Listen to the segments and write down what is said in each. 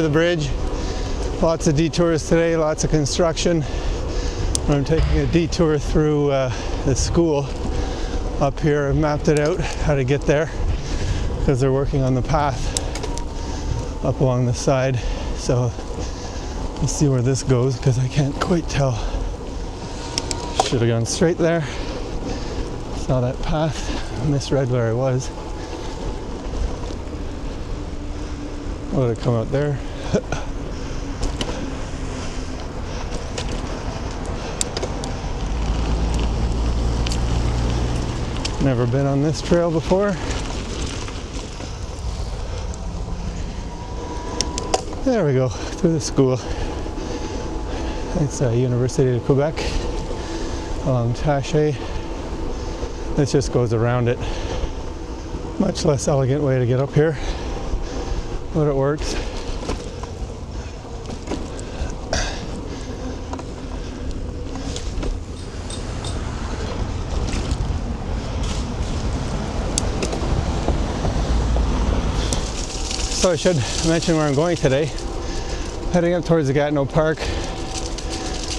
the bridge. Lots of detours today, lots of construction. I'm taking a detour through the school up here. I've mapped it out how to get there because they're working on the path up along the side. So let's see where this goes because I can't quite tell. Should have gone straight there. Saw that path, misread where I was. Would have come out there. Never been on this trail before. There we go, through the school. It's University of Quebec along Taché. This just goes around it. Much less elegant way to get up here, but it works. So I should mention where I'm going today. Heading up towards the Gatineau Park.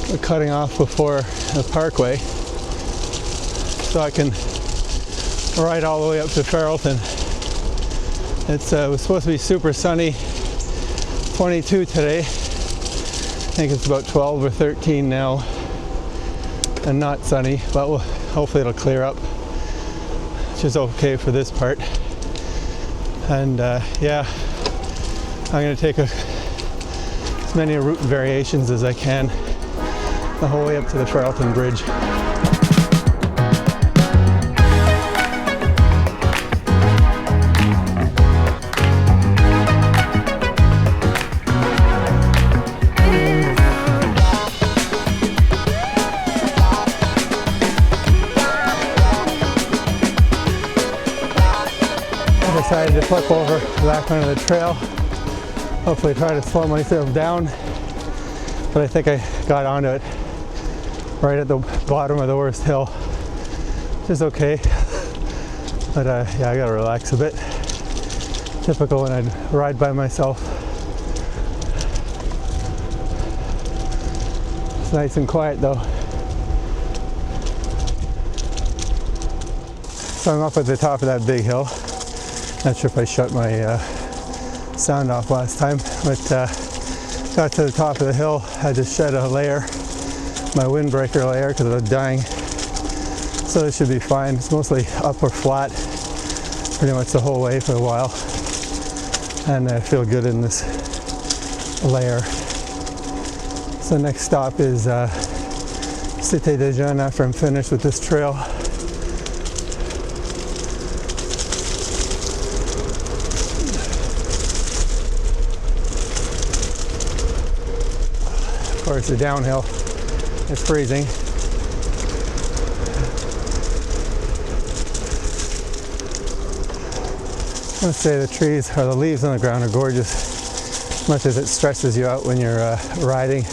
We're cutting off before the parkway so I can ride all the way up to Farrellton. It was supposed to be super sunny, 22 today. I think it's about 12 or 13 now and not sunny, but hopefully it'll clear up, which is okay for this part. And yeah, I'm going to take as many route variations as I can the whole way up to the Farrellton Bridge. I decided to flip over back onto the trail. Hopefully try to slow myself down, but I think I got onto it right at the bottom of the worst hill, which is okay. But yeah, I gotta relax a bit. Typical when I ride by myself. It's nice and quiet though. So I'm up at the top of that big hill. Not sure if I shut my sound off last time, but got to the top of the hill. I just shed a layer, my windbreaker layer, because I was dying. So this should be fine. It's mostly up or flat pretty much the whole way for a while. And I feel good in this layer. So next stop is Cité des Jeunes after I'm finished with this trail. Of course, the downhill is freezing. I would say the trees or the leaves on the ground are gorgeous, as much as it stresses you out when you're riding.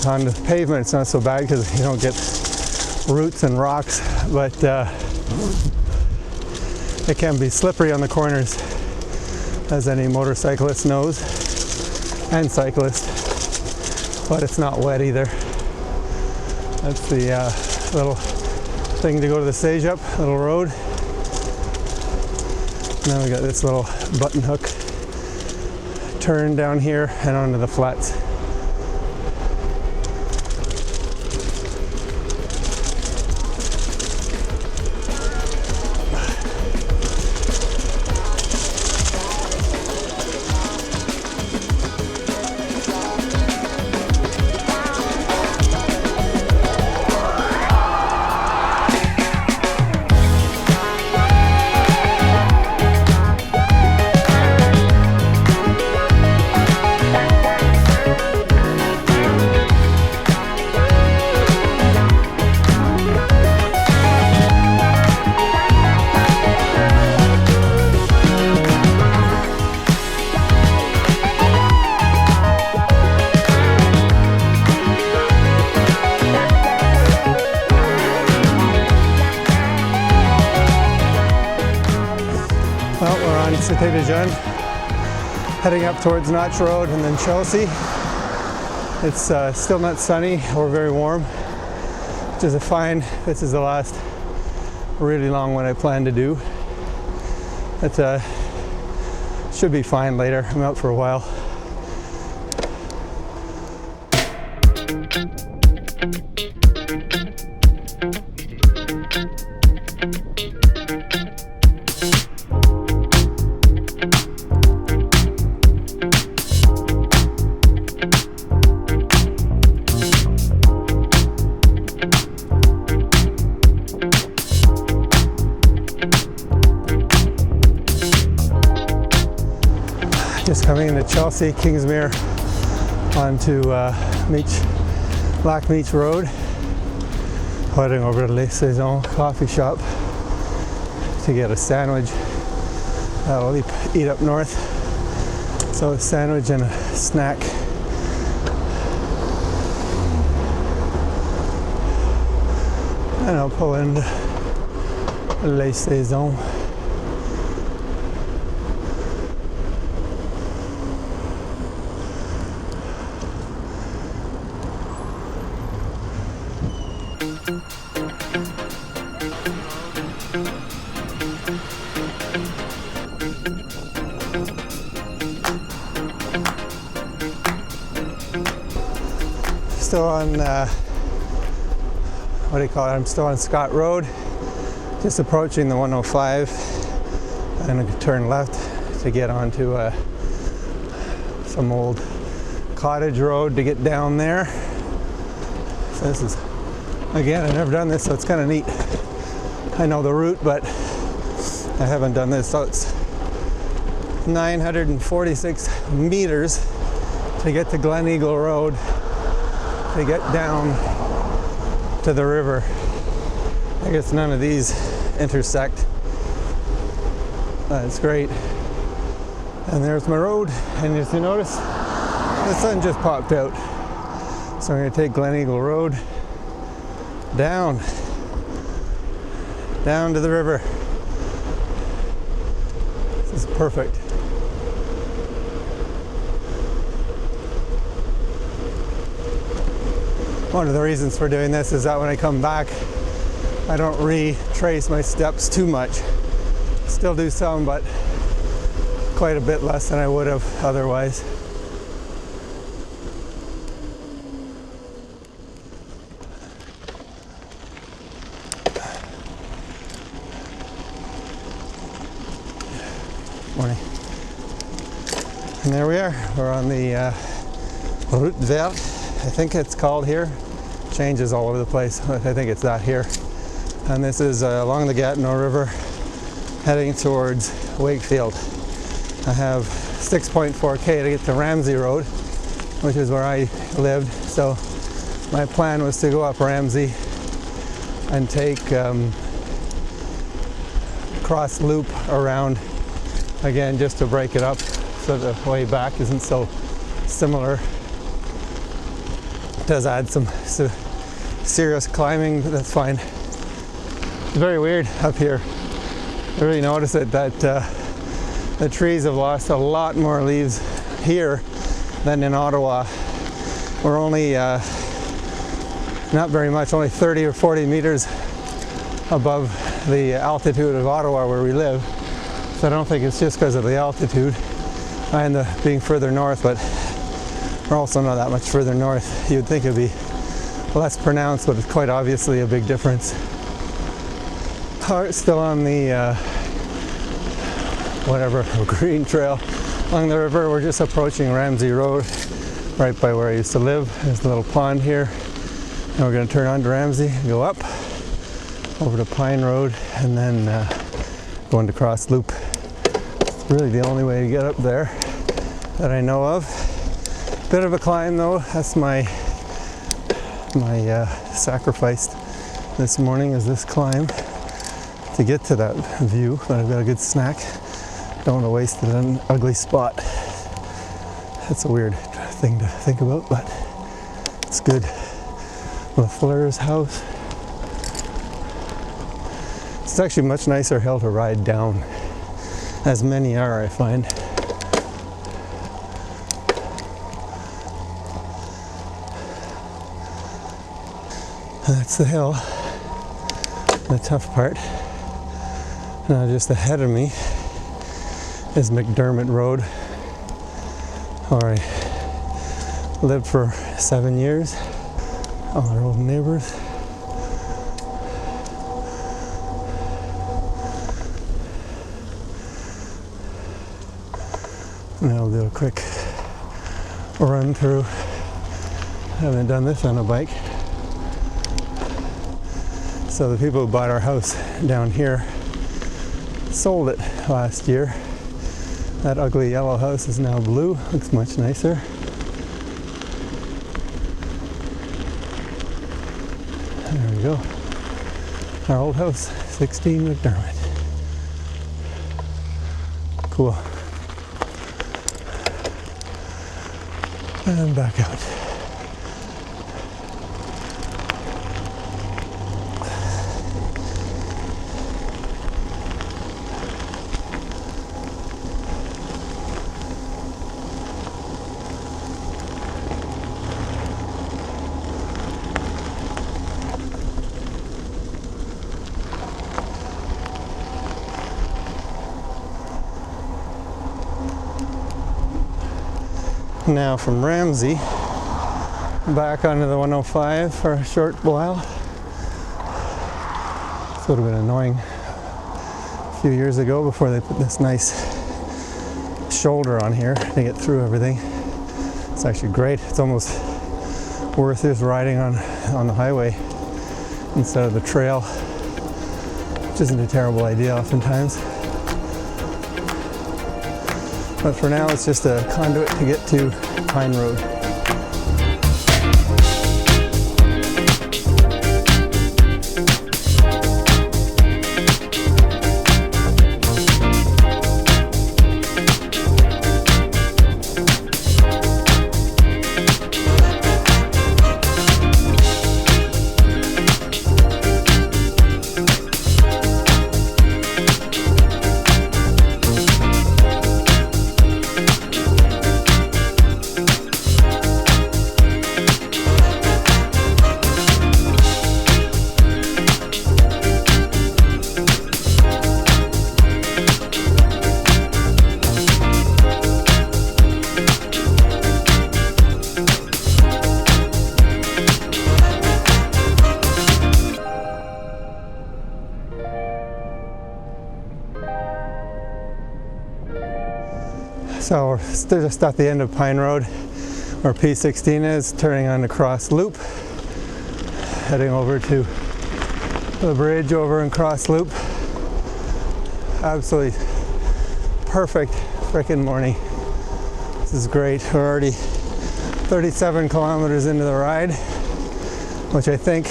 On the pavement it's not so bad because you don't get roots and rocks, but it can be slippery on the corners, as any motorcyclist knows, and cyclist. But it's not wet either. That's the little thing to go to the Cégep, little road. Now we got this little button hook turn down here and onto the flats. Cité des Jeunes, heading up towards Notch Road and then Chelsea. It's still not sunny or very warm, which is a fine. This is the last really long one I plan to do. It should be fine later. I'm out for a while. Just coming into Chelsea, Kingsmere, onto Lac-Meach Road, heading over to Les Saisons coffee shop to get a sandwich that'll eat up north. So a sandwich and a snack. And I'll pull into Les Saisons. Still on, what do you call it? I'm still on Scott Road, just approaching the 105. I'm going to turn left to get onto some old cottage road to get down there. So this is, again, I've never done this, so it's kind of neat. I know the route, but I haven't done this. So it's 946 meters to get to Glen Eagle Road, to get down to the river. I guess none of these intersect. That's great. And there's my road. And as you notice, the sun just popped out. So I'm going to take Glen Eagle Road down to the river. This is perfect. One of the reasons for doing this is that when I come back, I don't retrace my steps too much. Still do some, but quite a bit less than I would have otherwise. Morning. And there we are. We're on the Route Verte, I think it's called here. Changes all over the place, but I think it's that here. And this is along the Gatineau River, heading towards Wakefield. I have 6.4K to get to Ramsey Road, which is where I lived. So my plan was to go up Ramsey and take cross loop around again, just to break it up so the way back isn't so similar. It does add some serious climbing, but that's fine. It's very weird up here. I really notice it that the trees have lost a lot more leaves here than in Ottawa. We're only not very much, only 30 or 40 meters above the altitude of Ottawa where we live. So I don't think it's just because of the altitude and being further north, but we're also not that much further north. You'd think it'd be less pronounced, but it's quite obviously a big difference. Still on the green trail along the river. We're just approaching Ramsey Road, right by where I used to live. There's a little pond here. And we're going to turn onto Ramsey, go up over to Pine Road, and then go into Cross Loop. It's really the only way to get up there that I know of. Bit of a climb though. That's my sacrifice this morning, is this climb to get to that view. But I've got a good snack. Don't want to waste it in an ugly spot. That's a weird thing to think about, but it's good. LaFleur's house. It's actually a much nicer hill to ride down, as many are, I find. That's the hill, the tough part. Now just ahead of me is McDermott Road, where I lived for 7 years. All our old neighbors. And I'll do a quick run through. I haven't done this on a bike. So the people who bought our house down here sold it last year. That ugly yellow house is now blue, looks much nicer. There we go. Our old house, 16 McDermott. Cool. And back out. Now from Ramsey back onto the 105 for a short while. This would have been annoying a few years ago before they put this nice shoulder on here to get through everything. It's actually great. It's almost worth just riding on the highway instead of the trail, which isn't a terrible idea oftentimes. But for now, it's just a conduit to get to Pine Road. So we're still just at the end of Pine Road, where P16 is, turning on the cross loop, heading over to the bridge over in Cross Loop. Absolutely perfect frickin' morning. This is great. We're already 37 kilometers into the ride, which I think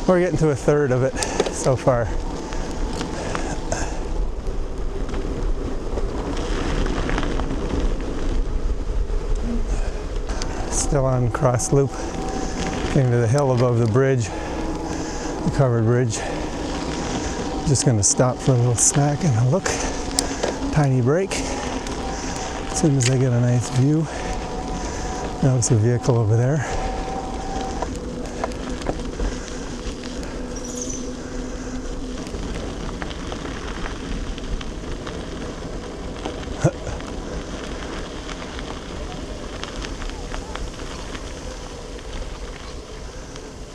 we're getting to a third of it so far. Still on Cross Loop. Came to the hill above the bridge, the covered bridge. Just gonna stop for a little snack and a look. Tiny break. As soon as I get a nice view. Notice a vehicle over there.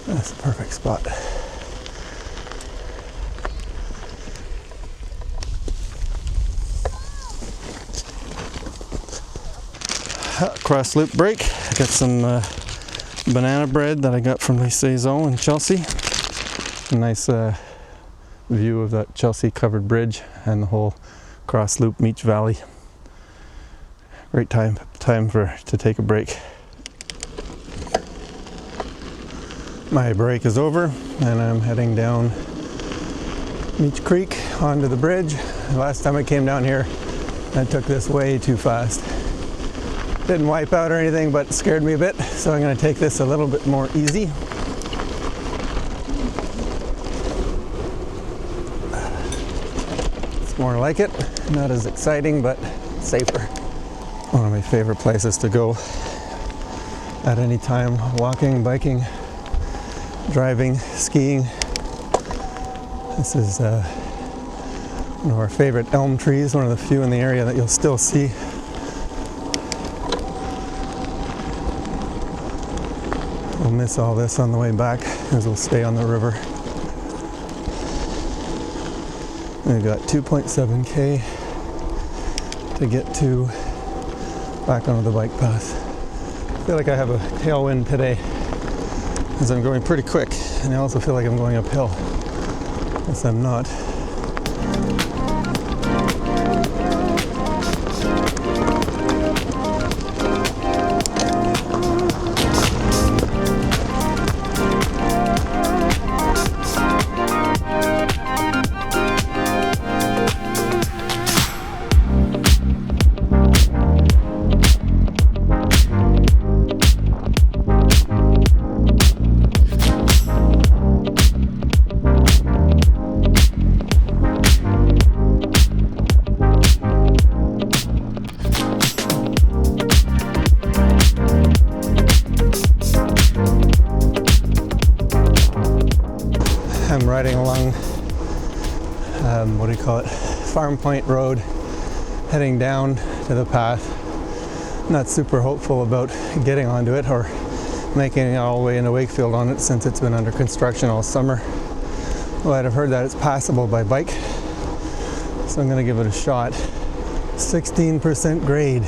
That's the perfect spot. Cross loop break. I got some banana bread that I got from Les Saisons in Chelsea. A nice view of that Chelsea covered bridge and the whole Cross Loop Meech Valley. Great time to take a break. My break is over and I'm heading down Meech Creek onto the bridge. Last time I came down here, I took this way too fast. Didn't wipe out or anything, but scared me a bit, so I'm going to take this a little bit more easy. It's more like it, not as exciting, but safer. One of my favorite places to go at any time, walking, biking, driving, skiing. This is one of our favorite elm trees, one of the few in the area that you'll still see. We'll miss all this on the way back as we'll stay on the river. We've got 2.7k to get to back onto the bike path. I feel like I have a tailwind today as I'm going pretty quick, and I also feel like I'm going uphill. Yes, I'm not. I'm riding along, Farm Point Road, heading down to the path. Not super hopeful about getting onto it or making it all the way into Wakefield on it since it's been under construction all summer. But I've heard that it's passable by bike, so I'm going to give it a shot. 16% grade.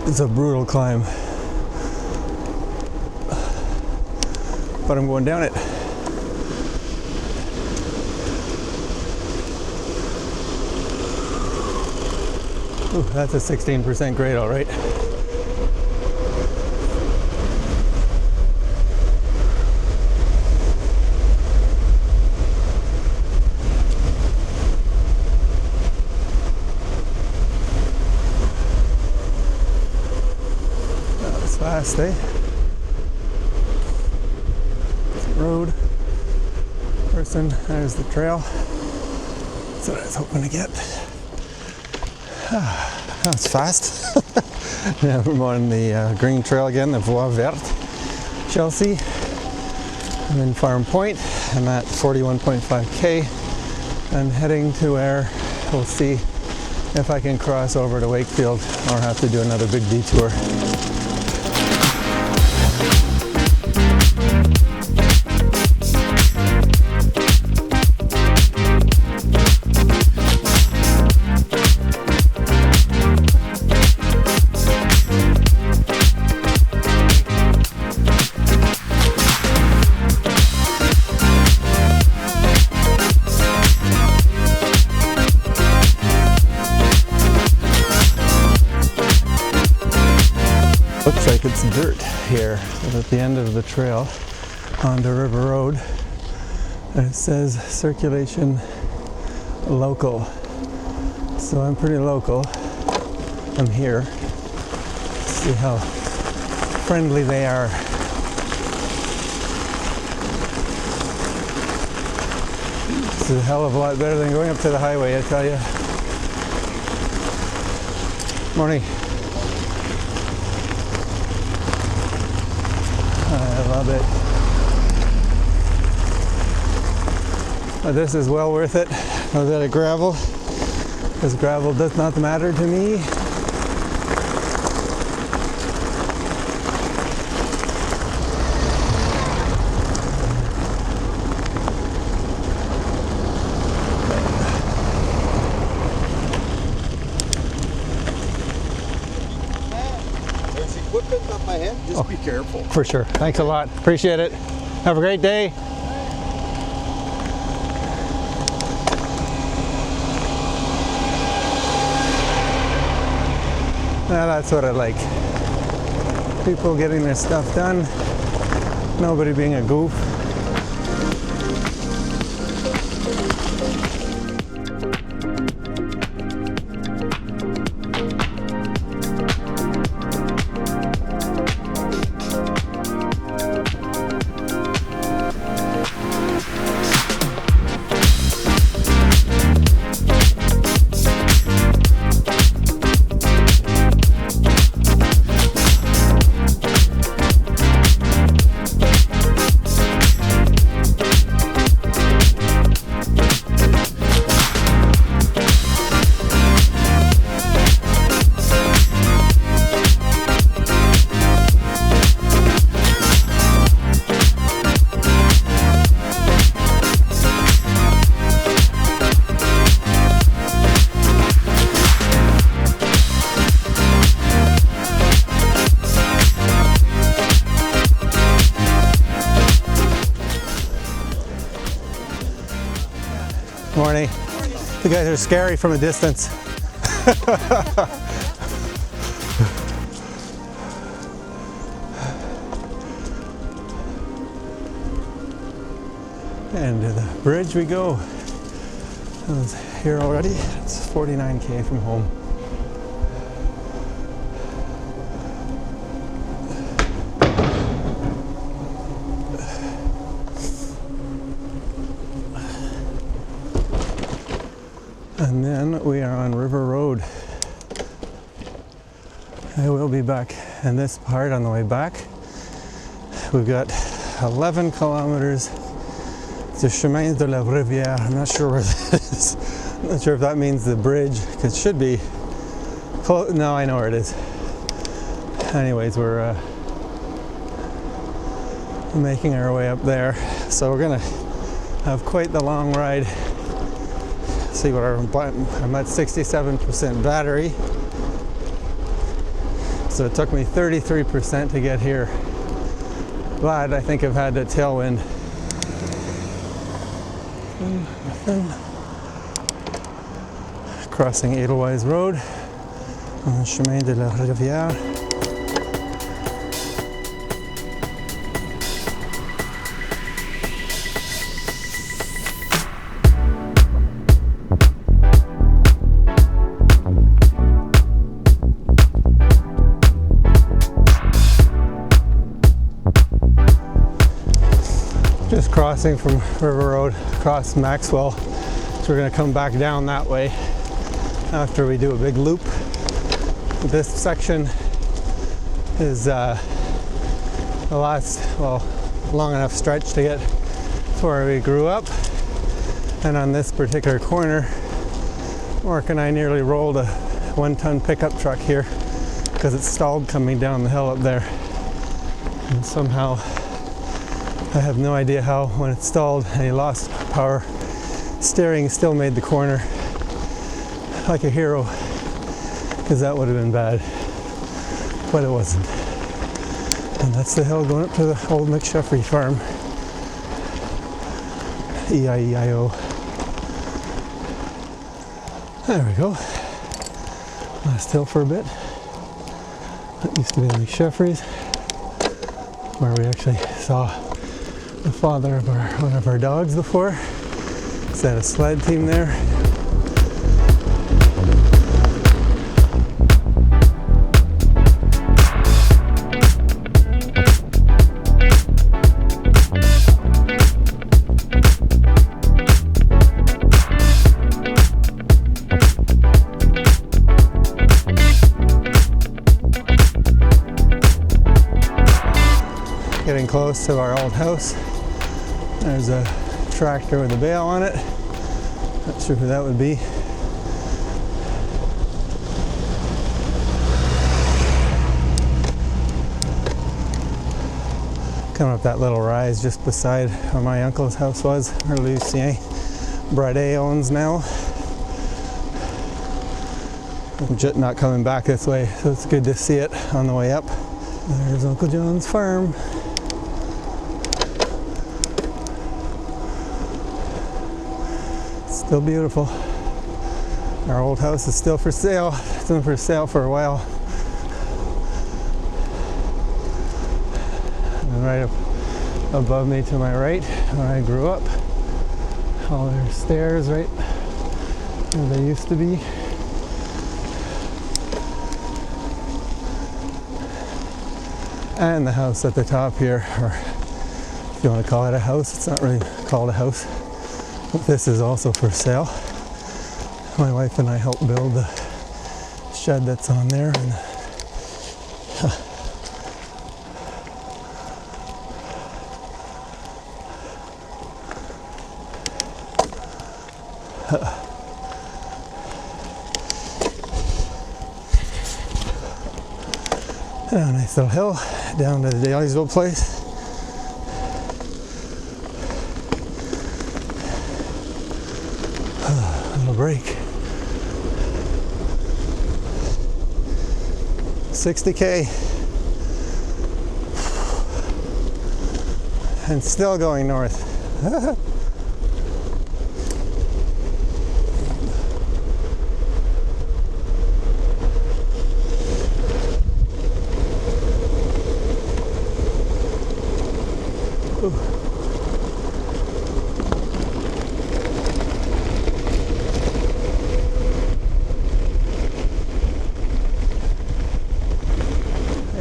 It's a brutal climb, but I'm going down it. Ooh, that's a 16% grade, all right. That was fast, eh? Road, person, there's the trail. That's what I was hoping to get. That was fast. Now we're on the green trail again, the Voie Verte, Chelsea. I'm in Farm Point. I'm at 41.5k. I'm heading to where we'll see if I can cross over to Wakefield or have to do another big detour. Looks like it's dirt here at the end of the trail onto River Road. And it says circulation local. So I'm pretty local. I'm here. Let's see how friendly they are. This is a hell of a lot better than going up to the highway, I tell you. Morning. I love it. But this is well worth it. A bit of gravel, because gravel does not matter to me. There's equipment on my head, just be careful. For sure. Thanks a lot. Appreciate it. Have a great day. Now that's what I like. People getting their stuff done. Nobody being a goof. Morning. You guys are scary from a distance. And to the bridge we go. I was here already. It's 49k from home. And then we are on River Road. I will be back in this part on the way back. We've got 11 kilometers to Chemin de la Rivière. I'm not sure where that is. I'm not sure if that means the bridge, because it should be close. No, I know where it is. Anyways, we're making our way up there. So we're gonna have quite the long ride. See what I'm at 67% battery. So it took me 33% to get here. But I think I've had a tailwind. Crossing Edelweiss Road on Chemin de la Rivière. Just crossing from River Road across Maxwell. So we're going to come back down that way after we do a big loop. This section is the last, well, long enough stretch to get to where we grew up. And on this particular corner, Mark and I nearly rolled a 1-ton pickup truck here because it stalled coming down the hill up there. And somehow, I have no idea how, when it stalled and he lost power, steering still made the corner like a hero, because that would have been bad, but it wasn't. And that's the hill going up to the old McSheffrey farm. E-I-E-I-O. There we go. Last hill for a bit. That used to be the McSheffreys, where we actually saw the father of one of our dogs before. Is that a sled team there? Getting close to our old house. There's a tractor with a bale on it. Not sure who that would be. Coming up that little rise just beside where my uncle's house was, where Lucien Bradet owns now. I'm just not coming back this way, so it's good to see it on the way up. There's Uncle John's farm. Still beautiful. Our old house is still for sale. It's been for sale for a while. And right up above me to my right, where I grew up. All their stairs right where they used to be. And the house at the top here, or if you want to call it a house, it's not really called a house. This is also for sale. My wife and I helped build the shed that's on there. And a nice little hill down to the Dailiesville place. Break. 60k and still going north. Yeah,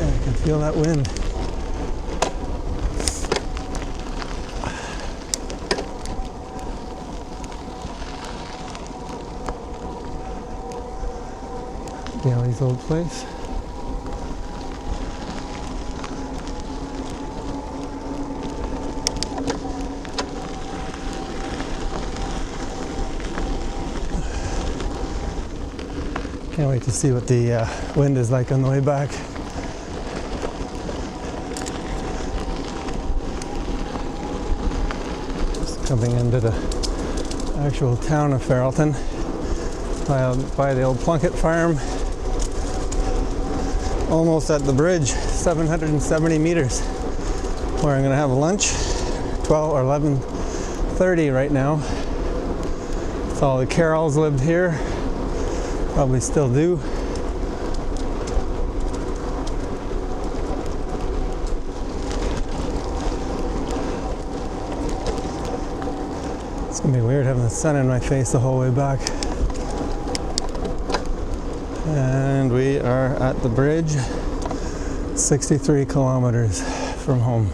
I can feel that wind. Gailey's old place. Can't wait to see what the wind is like on the way back. Just coming into the actual town of Farrellton by the old Plunkett farm. Almost at the bridge, 770 meters, where I'm going to have lunch. 12 or 11:30 right now. So all the Carrolls lived here. Probably still do. It's gonna be weird having the sun in my face the whole way back. And we are at the bridge, 63 kilometers from home.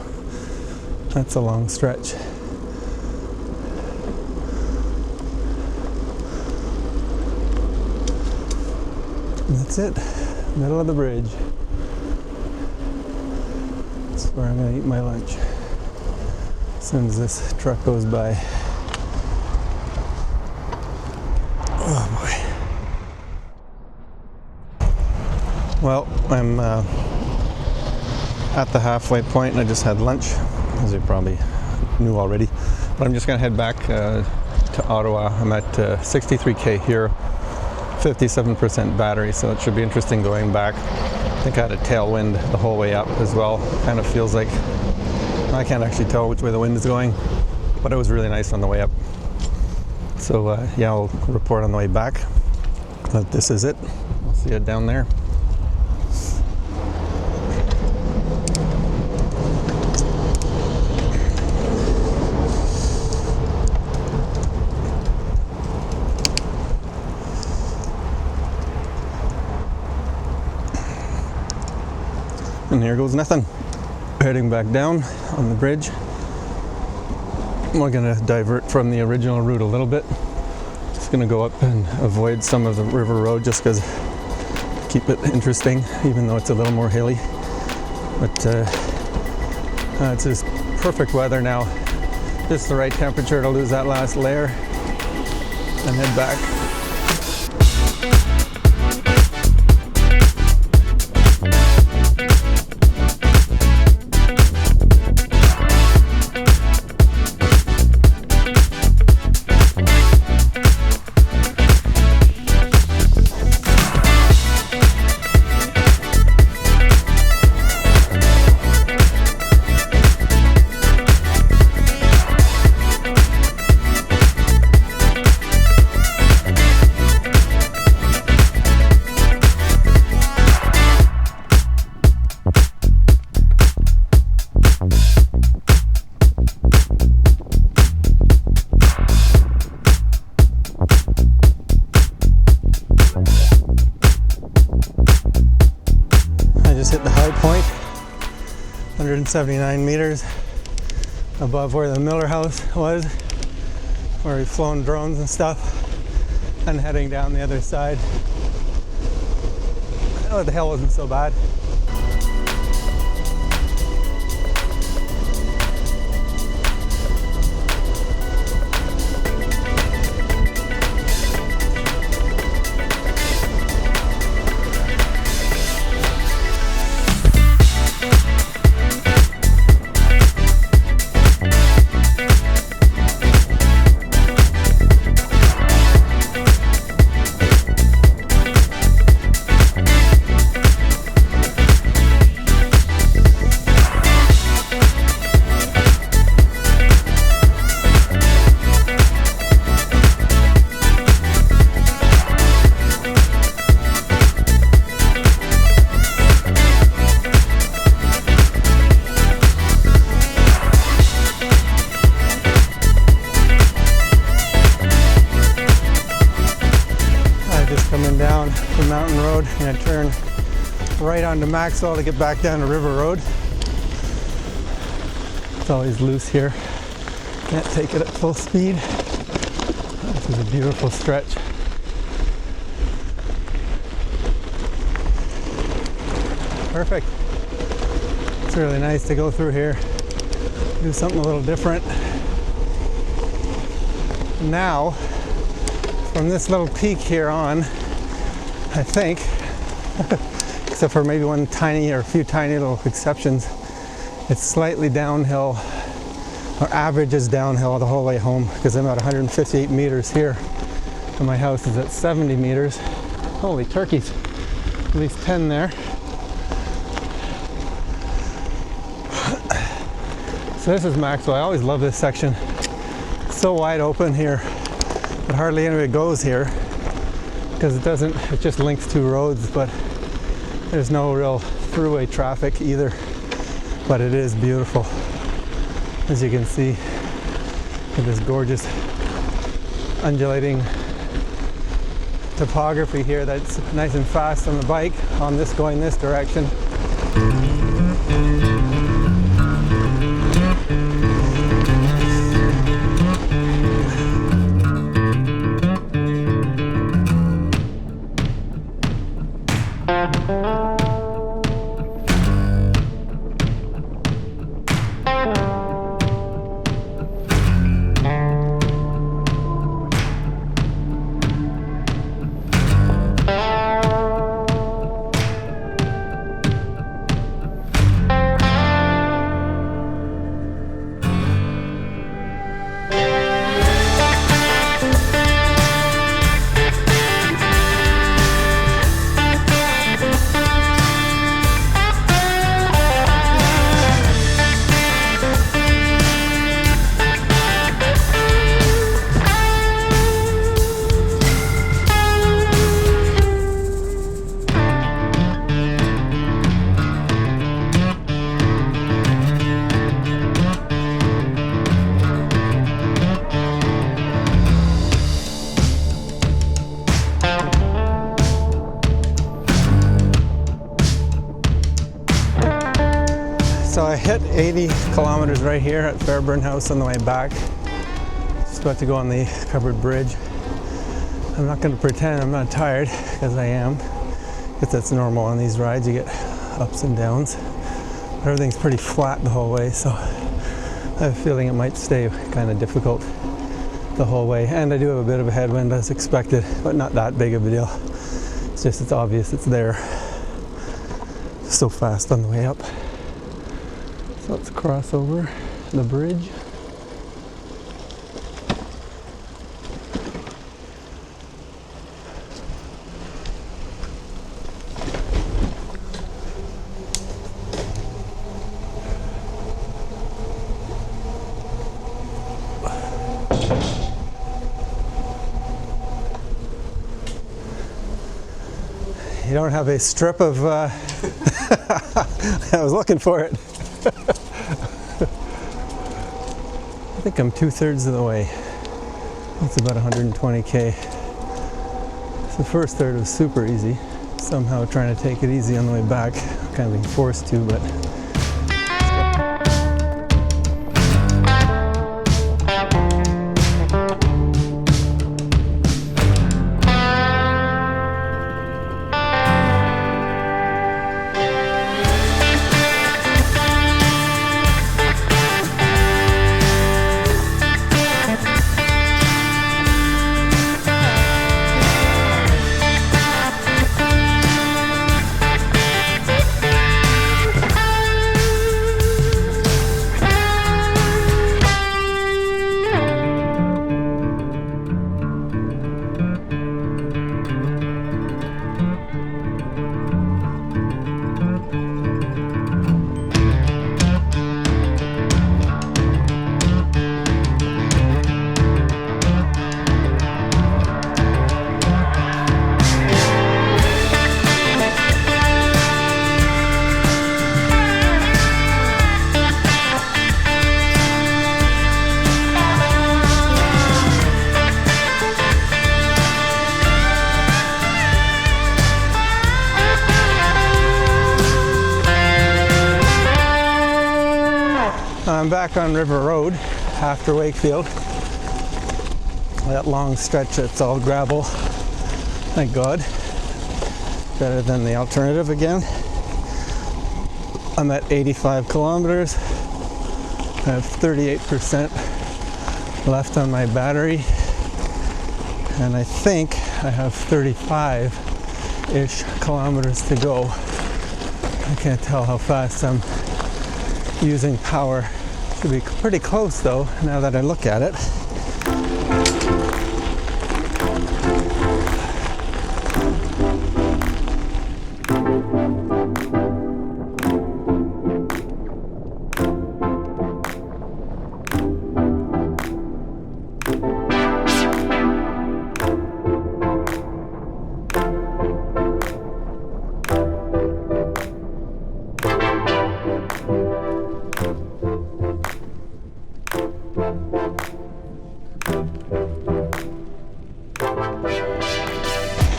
That's a long stretch. And that's it, middle of the bridge. That's where I'm gonna eat my lunch as soon as this truck goes by. Oh boy. Well, I'm at the halfway point and I just had lunch, as you probably knew already. But I'm just gonna head back to Ottawa. I'm at 63K here. 57% battery, so it should be interesting going back. I think I had a tailwind the whole way up as well. Kind of feels like, I can't actually tell which way the wind is going, but it was really nice on the way up. So yeah, I'll report on the way back. But this is it. I'll see you down there. And here goes nothing. Heading back down on the bridge. We're gonna divert from the original route a little bit. Just gonna go up and avoid some of the river road just because keep it interesting, even though it's a little more hilly. But it's just perfect weather now. Just the right temperature to lose that last layer and head back. Hit the high point, 179 meters above where the Miller house was, where we've flown drones and stuff, and heading down the other side. Oh, the hell wasn't so bad. Mountain Road. I'm gonna turn right onto Maxwell to get back down to River Road. It's always loose here. Can't take it at full speed. This is a beautiful stretch. Perfect. It's really nice to go through here, do something a little different. Now, from this little peak here on, I think, except for maybe one tiny or a few tiny little exceptions, it's slightly downhill, or averages downhill the whole way home, because I'm at 158 meters here, and my house is at 70 meters. Holy turkeys, at least 10 there. So this is Maxwell. I always love this section. It's so wide open here, but hardly anybody goes here because it just links two roads, but there's no real throughway traffic either. But it is beautiful, as you can see, with this gorgeous undulating topography here that's nice and fast on the bike on this going this direction. So I hit 80 kilometers right here at Fairburn House on the way back. Just about to go on the covered bridge. I'm not going to pretend I'm not tired, because I am, because that's normal on these rides. You get ups and downs. But everything's pretty flat the whole way, so I have a feeling it might stay kind of difficult the whole way. And I do have a bit of a headwind as expected, but not that big of a deal. It's just, it's obvious it's there. So fast on the way up. So let's cross over the bridge. You don't have a strip of, I was looking for it. I think I'm 2/3 of the way. It's about 120K. So the first third was super easy. Somehow trying to take it easy on the way back. I'm kind of being forced to, but I'm back on River Road after Wakefield. That long stretch that's all gravel. Thank God. Better than the alternative again. I'm at 85 kilometers. I have 38% left on my battery. And I think I have 35-ish kilometers to go. I can't tell how fast I'm using power. Should be pretty close though, now that I look at it.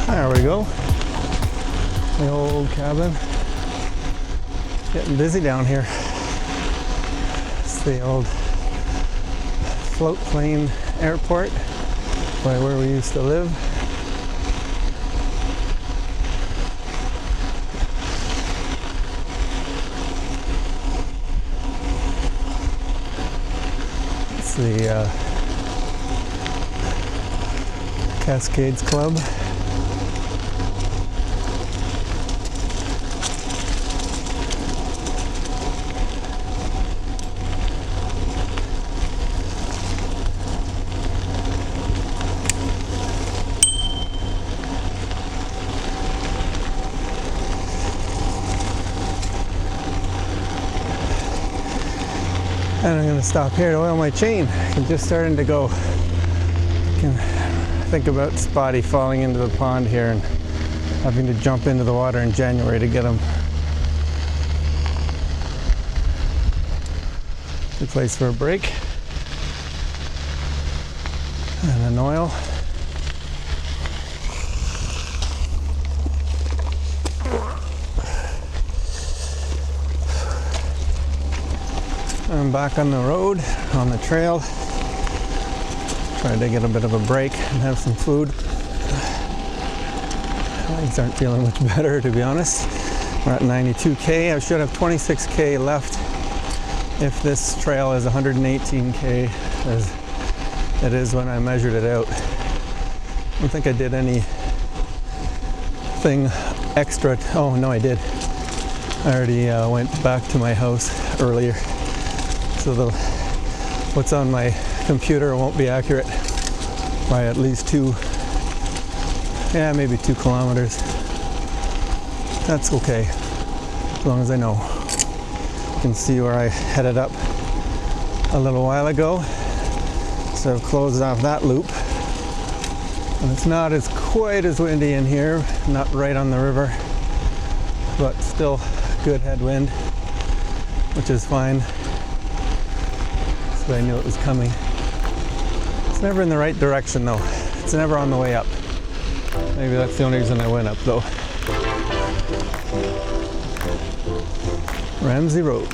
There we go. The old cabin. Getting busy down here. It's the old float plane airport by where we used to live. It's the Cascades Club. And I'm going to stop here to oil my chain. I'm just starting to go. I can think about Spotty falling into the pond here and having to jump into the water in January to get him. Good place for a break. And an oil. I'm back on the road, on the trail. Trying to get a bit of a break and have some food. Legs aren't feeling much better, to be honest. We're at 92K. I should have 26K left if this trail is 118K, as it is when I measured it out. I don't think I did anything extra. Oh, no, I did. I already went back to my house earlier. So what's on my computer won't be accurate by at least maybe 2 kilometers. That's okay, as long as I know. You can see where I headed up a little while ago. So I've closed off that loop. And it's not quite as windy in here, not right on the river, but still good headwind, which is fine. I knew it was coming. It's never in the right direction though. It's never on the way up. Maybe that's the only reason I went up though. Ramsey Road.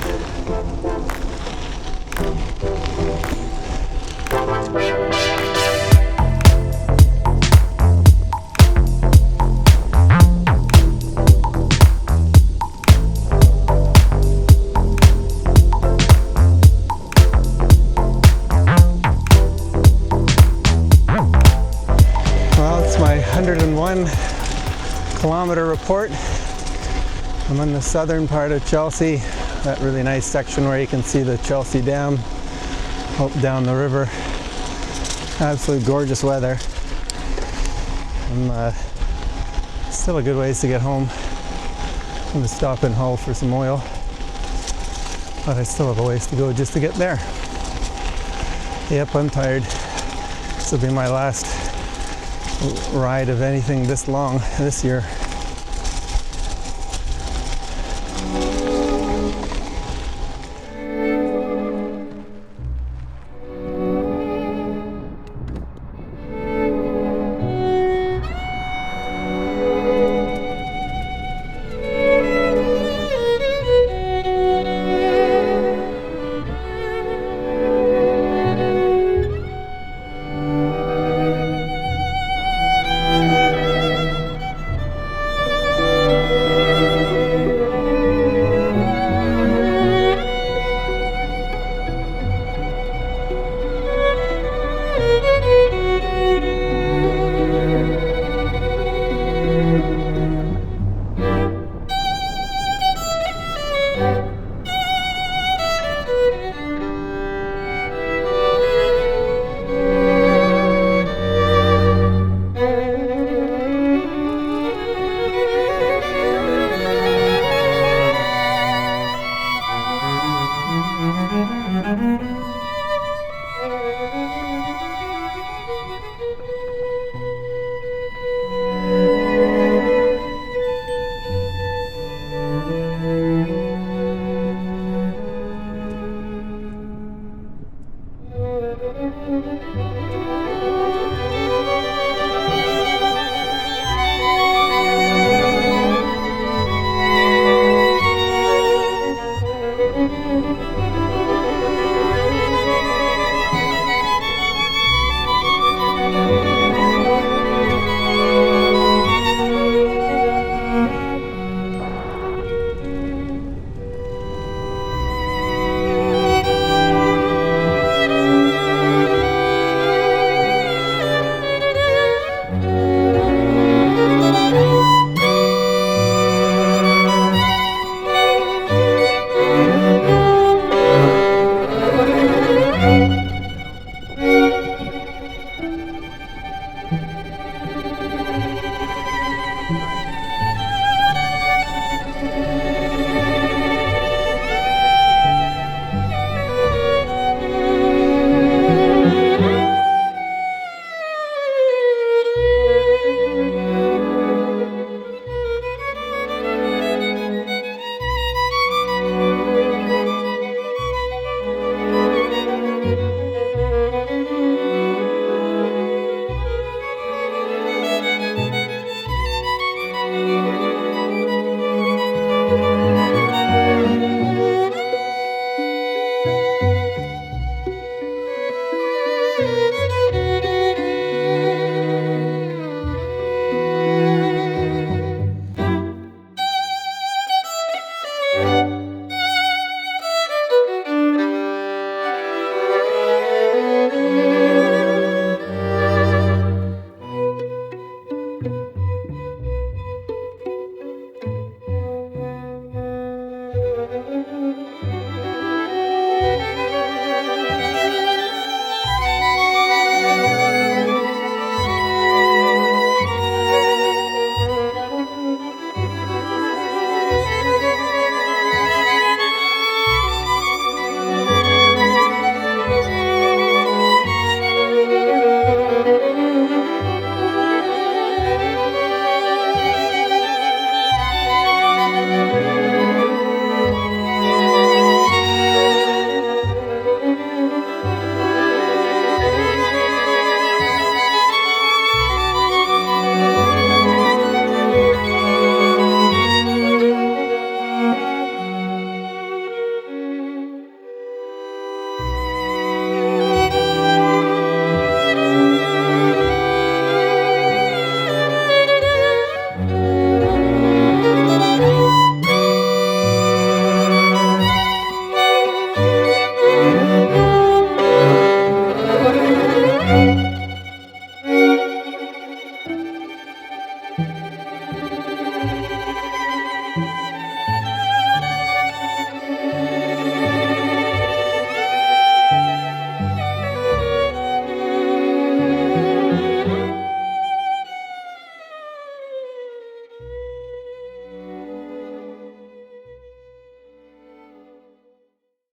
My 101 kilometer report. I'm in the southern part of Chelsea, that really nice section where you can see the Chelsea Dam up down the river. Absolutely gorgeous weather. Still a good ways to get home. I'm going to stop in Hull for some oil, but I still have a ways to go just to get there. Yep, I'm tired. This will be my last ride of anything this long this year. Bye.